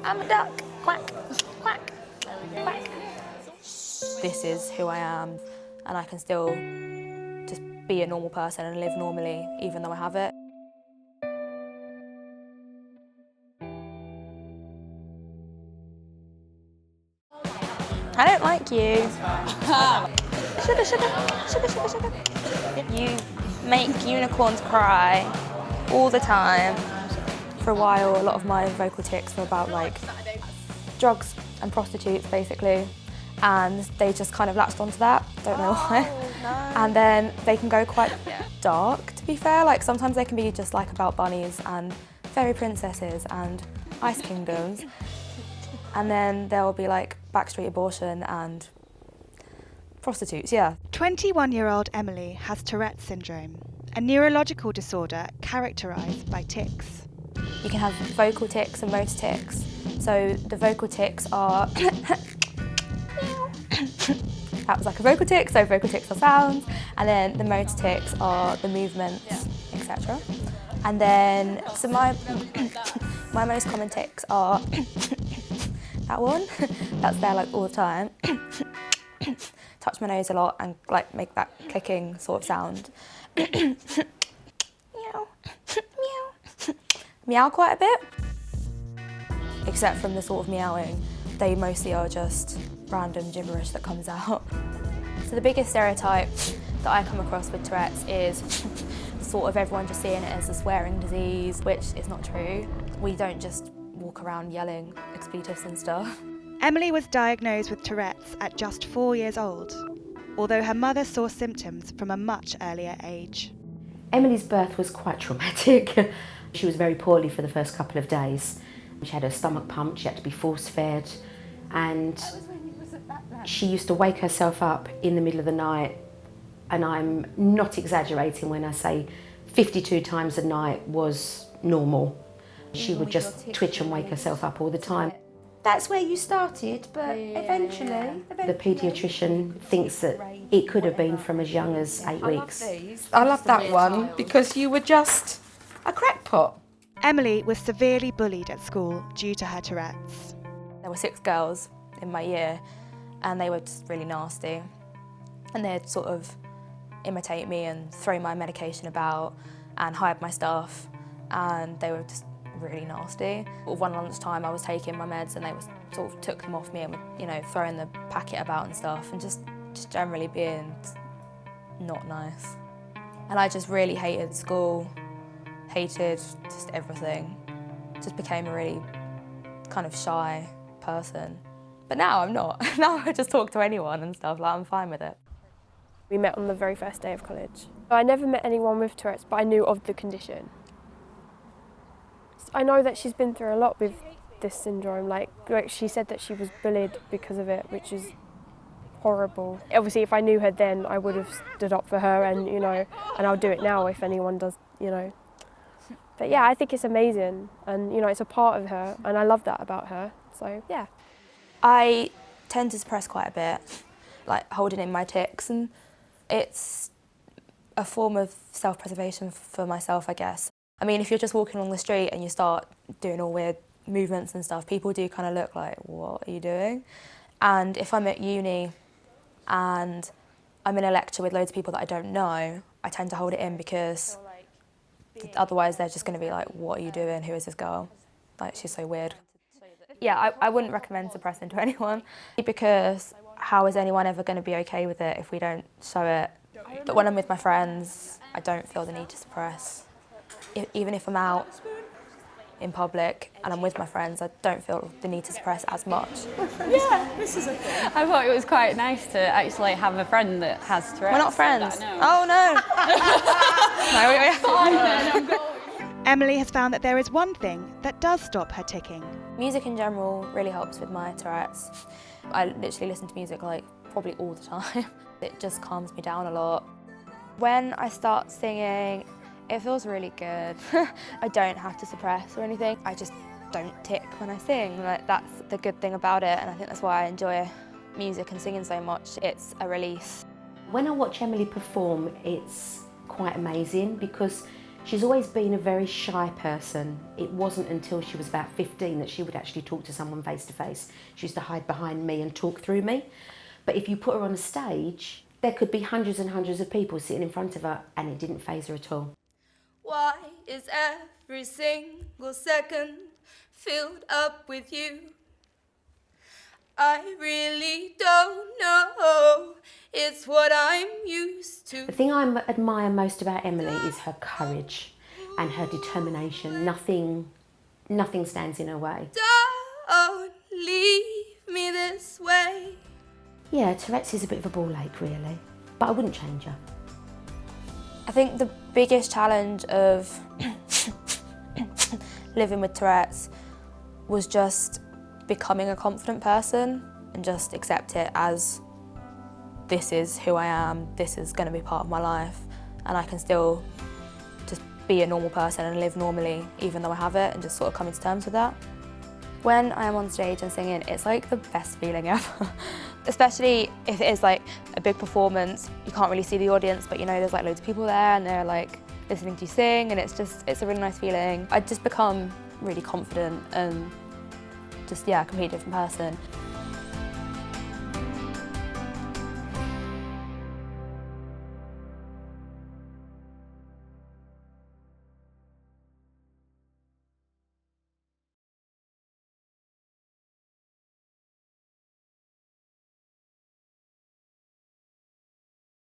I'm a duck. Quack, quack, quack. This is who I am, and I can still just be a normal person and live normally, even though I have it. I don't like you. Sugar, sugar, sugar, sugar, sugar. You make unicorns cry all the time. For a while, a lot of my vocal tics were about like drugs and prostitutes, basically. And they just kind of latched onto that, don't know why. No. And then they can go quite dark, to be fair. Like sometimes they can be just like about bunnies and fairy princesses and ice kingdoms. And then there'll be like backstreet abortion and prostitutes, yeah. 21-year-old Emily has Tourette syndrome, a neurological disorder characterised by tics. You can have vocal tics and motor tics. So the vocal tics are that was like a vocal tic, so vocal tics are sounds, and then the motor tics are the movements, etc. And then, so my most common tics are that one, that's there like all the time. Touch my nose a lot and like make that clicking sort of sound. Meow, meow. Meow quite a bit, except from the sort of meowing. They mostly are just random gibberish that comes out. So the biggest stereotype that I come across with Tourette's is sort of everyone just seeing it as a swearing disease, which is not true. We don't just walk around yelling expletives and stuff. Emily was diagnosed with Tourette's at just 4 years old, although her mother saw symptoms from a much earlier age. Emily's birth was quite traumatic. She was very poorly for the first couple of days. She had her stomach pumped, she had to be force-fed, and she used to wake herself up in the middle of the night, and I'm not exaggerating when I say 52 times a night was normal. She would just twitch and wake herself up all the time. That's where you started, but eventually... The paediatrician thinks that it could have been from as young as 8 weeks. I love that one because you were just a crackpot. Emily was severely bullied at school due to her Tourette's. There were 6 girls in my year and they were just really nasty. And they'd sort of imitate me and throw my medication about and hide my stuff, and they were just really nasty. One lunchtime I was taking my meds and they was, sort of took them off me and were, you know, throwing the packet about and stuff and just generally being not nice. And I just really hated school, hated just everything. Just became a really kind of shy person. But now I'm not. Now I just talk to anyone and stuff, like I'm fine with it. We met on the very first day of college. I never met anyone with Tourette's, but I knew of the condition. I know that she's been through a lot with this syndrome. Like she said that she was bullied because of it, which is horrible. Obviously, if I knew her then, I would have stood up for her, and you know, and I'll do it now if anyone does, you know. But yeah, I think it's amazing, and you know, it's a part of her, and I love that about her. So yeah. I tend to suppress quite a bit, like holding in my tics, and it's a form of self-preservation for myself, I guess. I mean, if you're just walking along the street and you start doing all weird movements and stuff, people do kind of look like, what are you doing? And if I'm at uni and I'm in a lecture with loads of people that I don't know, I tend to hold it in because otherwise they're just going to be like, what are you doing? Who is this girl? Like, she's so weird. Yeah, I wouldn't recommend suppressing to anyone because how is anyone ever going to be okay with it if we don't show it? But when I'm with my friends, I don't feel the need to suppress. Even if I'm out in public and I'm with my friends, I don't feel the need to suppress as much. Yeah, this is a thing. I thought it was quite nice to actually have a friend that has Tourette's. We're not friends. Oh no. No, Emily has found that there is one thing that does stop her ticking. Music in general really helps with my Tourette's. I literally listen to music like probably all the time. It just calms me down a lot. When I start singing, it feels really good. I don't have to suppress or anything. I just don't tick when I sing. Like, that's the good thing about it, and I think that's why I enjoy music and singing so much. It's a release. When I watch Emily perform, it's quite amazing because She's always been a very shy person. It wasn't until she was about 15 that she would actually talk to someone face to face. She used to hide behind me and talk through me. But if you put her on a stage, there could be hundreds and hundreds of people sitting in front of her and it didn't faze her at all. Why is every single second filled up with you? I really don't know, it's what I'm used to. The thing I admire most about Emily is her courage and her determination. Nothing stands in her way. Don't leave me this way. Yeah, Tourette's is a bit of a ball ache, really, but I wouldn't change her. I think the biggest challenge of living with Tourette's was just becoming a confident person and just accept it as this is who I am, this is going to be part of my life, and I can still just be a normal person and live normally even though I have it, and just sort of coming to terms with that. When I am on stage and singing, it's like the best feeling ever. Especially if it is like a big performance, you can't really see the audience, but you know there's like loads of people there and they're like listening to you sing, and it's a really nice feeling. I just become really confident and just, yeah, a completely different person.